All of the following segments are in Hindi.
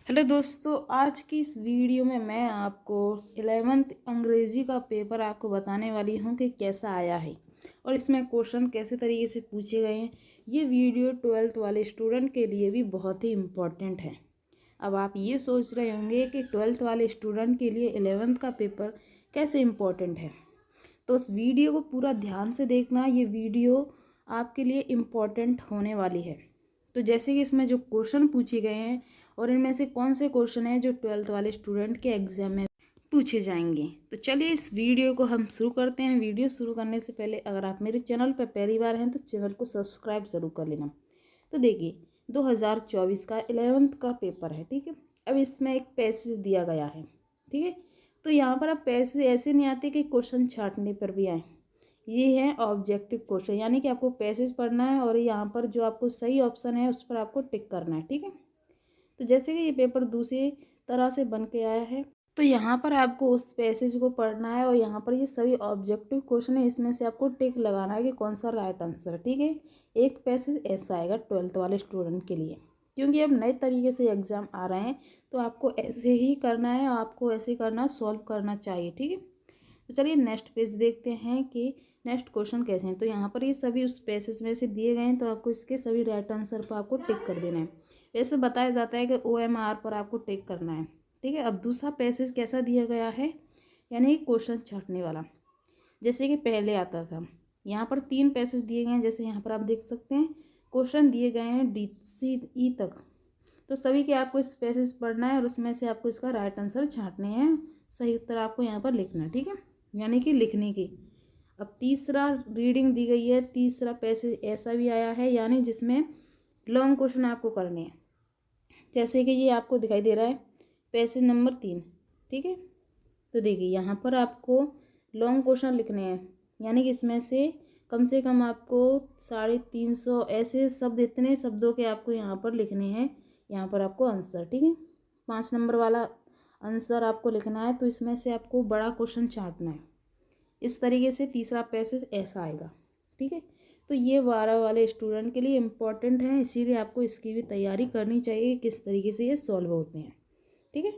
हेलो दोस्तों, आज की इस वीडियो में मैं आपको 11th अंग्रेज़ी का पेपर आपको बताने वाली हूँ कि कैसा आया है और इसमें क्वेश्चन कैसे तरीके से पूछे गए हैं। ये वीडियो 12th वाले स्टूडेंट के लिए भी बहुत ही इम्पोर्टेंट है। अब आप ये सोच रहे होंगे कि 12th वाले स्टूडेंट के लिए 11th का पेपर कैसे इम्पोर्टेंट है, तो उस वीडियो को पूरा ध्यान से देखना। ये वीडियो आपके लिए इम्पोर्टेंट होने वाली है। तो जैसे कि इसमें जो क्वेश्चन पूछे गए हैं और इनमें से कौन से क्वेश्चन हैं जो 12th वाले स्टूडेंट के एग्जाम में पूछे जाएंगे, तो चलिए इस वीडियो को हम शुरू करते हैं। वीडियो शुरू करने से पहले अगर आप मेरे चैनल पर पहली बार हैं तो चैनल को सब्सक्राइब ज़रूर कर लेना। तो देखिए 2024 का 11th का पेपर है, ठीक है। अब इसमें एक पैसेज दिया गया है, ठीक है। तो यहाँ पर अब पैसेज ऐसे नहीं आते कि क्वेश्चन छांटने पर भी आए। ये है ऑब्जेक्टिव क्वेश्चन, यानी कि आपको पैसेज पढ़ना है और यहाँ पर जो आपको सही ऑप्शन है उस पर आपको टिक करना है, ठीक है। तो जैसे कि ये पेपर दूसरी तरह से बन के आया है, तो यहाँ पर आपको उस पैसेज को पढ़ना है और यहाँ पर ये सभी ऑब्जेक्टिव क्वेश्चन है, इसमें से आपको टिक लगाना है कि कौन सा राइट आंसर है, ठीक है। एक पैसेज ऐसा आएगा 12th वाले स्टूडेंट के लिए, क्योंकि अब नए तरीके से एग्ज़ाम आ रहे हैं तो आपको ऐसे ही करना है, आपको ऐसे करना, सॉल्व करना चाहिए, ठीक है। तो चलिए नेक्स्ट पेज देखते हैं कि नेक्स्ट क्वेश्चन कैसे हैं। तो यहाँ पर ये सभी उस पैसेज में से दिए गए हैं, तो आपको इसके सभी राइट आंसर पर आपको टिक कर देना है। वैसे बताया जाता है कि OMR पर आपको टिक करना है, ठीक है। अब दूसरा पैसेज कैसा दिया गया है, यानी क्वेश्चन छांटने वाला, जैसे कि पहले आता था। यहाँ पर 3 पैसेज दिए गए हैं, जैसे यहाँ पर आप देख सकते हैं क्वेश्चन दिए गए हैं DCE तक। तो सभी के आपको इस पैसेज पढ़ना है और उसमें से आपको इसका राइट आंसर छांटने हैं, सही उत्तर आपको यहाँ पर लिखना है, ठीक है, यानी कि लिखने की। अब तीसरा रीडिंग दी गई है, तीसरा पैसेज ऐसा भी आया है, यानी जिसमें लॉन्ग क्वेश्चन आपको करने हैं, जैसे कि ये आपको दिखाई दे रहा है पैसेज नंबर 3, ठीक है। तो देखिए यहाँ पर आपको लॉन्ग क्वेश्चन लिखने हैं, यानी कि इसमें से कम आपको 350 ऐसे शब्द, इतने शब्दों के आपको यहाँ पर लिखने हैं। यहाँ पर आपको आंसर, ठीक है, 5 नंबर वाला आंसर आपको लिखना है। तो इसमें से आपको बड़ा क्वेश्चन छांटना है। इस तरीके से तीसरा पैसेज ऐसा आएगा, ठीक है। तो ये 12 वाले स्टूडेंट के लिए इम्पॉर्टेंट है, इसीलिए आपको इसकी भी तैयारी करनी चाहिए किस तरीके से ये सॉल्व होते हैं, ठीक है।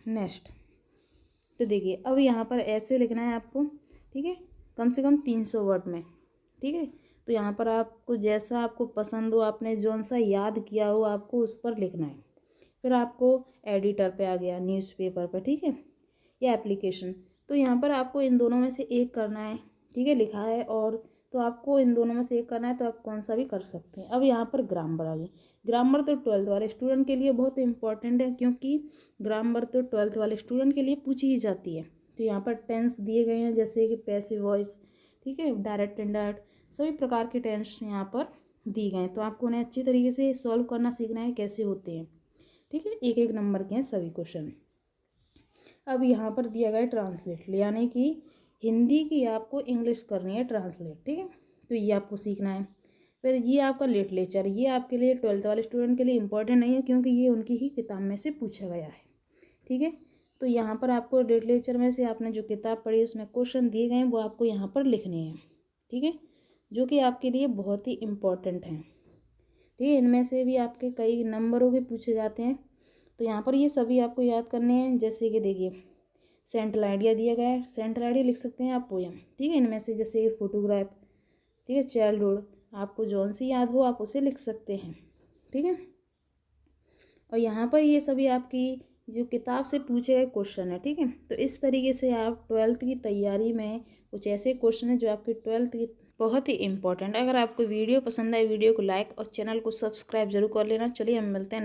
नेक्स्ट, तो देखिए अब यहाँ पर ऐसे लिखना है आपको, ठीक है, कम से कम 300 वर्ड में, ठीक है। तो यहाँ पर आपको जैसा आपको पसंद हो, आपने जौन सा याद किया हो, आपको उस पर लिखना है। फिर आपको एडिटर पे आ गया, न्यूज़पेपर पर, ठीक है, या एप्लीकेशन। तो यहाँ पर आपको इन दोनों में से एक करना है, ठीक है, लिखा है और तो आपको इन दोनों में से एक करना है, तो आप कौन सा भी कर सकते हैं। अब यहाँ पर ग्रामर आ गई। ग्रामर तो 12th वाले स्टूडेंट के लिए बहुत इंपॉर्टेंट है, क्योंकि ग्रामर तो 12th वाले स्टूडेंट के लिए पूछी ही जाती है। तो यहाँ पर टेंस दिए गए हैं, जैसे कि पैसिव वॉइस, ठीक है, डायरेक्ट इनडायरेक्ट, सभी प्रकार के टेंस यहाँ पर दी गए हैं। तो आपको उन्हें अच्छी तरीके से सॉल्व करना सीखना है, कैसे होते हैं, ठीक है। एक एक नंबर के हैं सभी क्वेश्चन। अब यहाँ पर दिया गया है ट्रांसलेट, यानी कि हिंदी की आपको इंग्लिश करनी है ट्रांसलेट, ठीक है। तो ये आपको सीखना है। फिर ये आपका लिटरेचर, ये आपके लिए 12th वाले स्टूडेंट के लिए इंपॉर्टेंट नहीं है, क्योंकि ये उनकी ही किताब में से पूछा गया है, ठीक है। तो यहाँ पर आपको लिटरेचर में से आपने जो किताब पढ़ी उसमें क्वेश्चन दिए गए हैं, वो आपको यहाँ पर लिखने हैं, ठीक है, जो कि आपके लिए बहुत ही इम्पोर्टेंट हैं, ठीक है। इनमें से भी आपके कई नंबरों के पूछे जाते हैं। तो यहाँ पर ये सभी आपको याद करने हैं। जैसे कि देखिए सेंट्रल आइडिया दिया गया है, सेंट्रल आइडिया लिख सकते हैं आप पोयम, ठीक है। इनमें से जैसे फोटोग्राफ, ठीक है, चाइल्डहुड, आपको जौन सी याद हो आप उसे लिख सकते हैं, ठीक है। और यहाँ पर ये सभी आपकी जो किताब से पूछे गए क्वेश्चन है, ठीक है। तो इस तरीके से आप 12th की तैयारी में कुछ ऐसे क्वेश्चन हैं जो आपके 12th की बहुत ही इंपॉर्टेंट है। अगर आपको वीडियो पसंद आए, वीडियो को लाइक और चैनल को सब्सक्राइब जरूर कर लेना। चलिए हम मिलते हैं